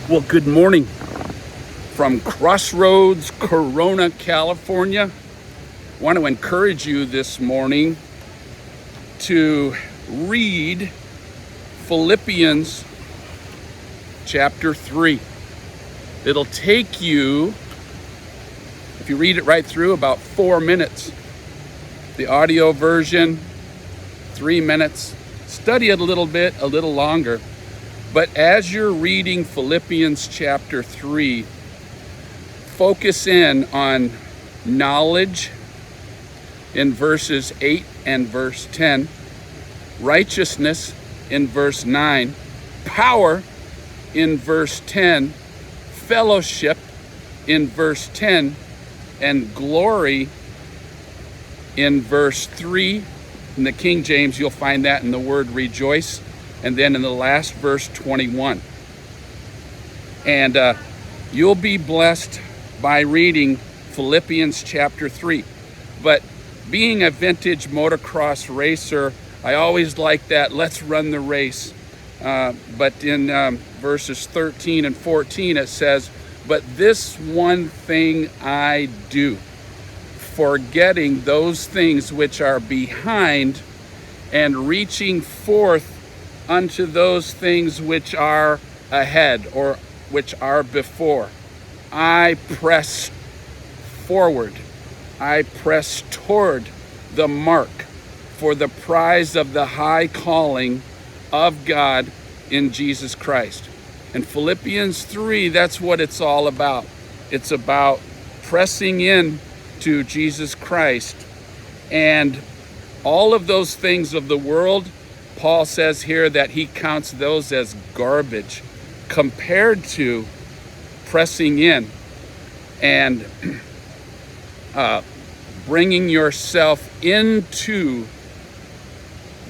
Well, good morning from Crossroads, Corona, California. I want to encourage you this morning to read Philippians Chapter 3. It'll take you, if you read it right through, about 4 minutes. The audio version, 3 minutes. Study it a little bit, a little longer. But as you're reading Philippians chapter 3, focus in on knowledge in verses 8 and verse 10, righteousness in verse 9, power in verse 10, fellowship in verse 10, and glory in verse 3. In the King James, you'll find that in the word rejoice. And then in the last verse, 21. And you'll be blessed by reading Philippians chapter 3. But being a vintage motocross racer, I always like that, let's run the race. But in verses 13 and 14, it says, "But this one thing I do, forgetting those things which are behind and reaching forth unto those things which are ahead," or which are before. "I press forward, I press toward the mark for the prize of the high calling of God in Jesus Christ." And Philippians 3, that's what it's all about. It's about pressing in to Jesus Christ. And all of those things of the world, Paul says here that he counts those as garbage compared to pressing in and bringing yourself into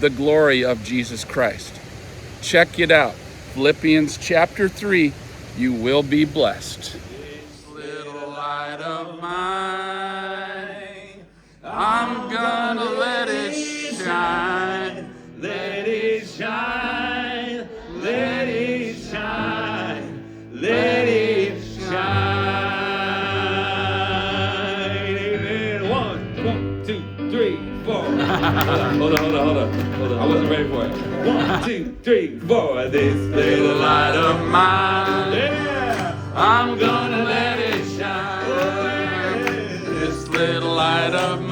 the glory of Jesus Christ. Check it out. Philippians chapter 3, you will be blessed. This little light of mine, I'm gonna let it shine. Let it shine, let it shine, let it shine. Amen. One, two, three, four. Hold on. I wasn't ready for it. 1, 2, 3, 4. This little light of mine, yeah, I'm gonna let it shine. This little light of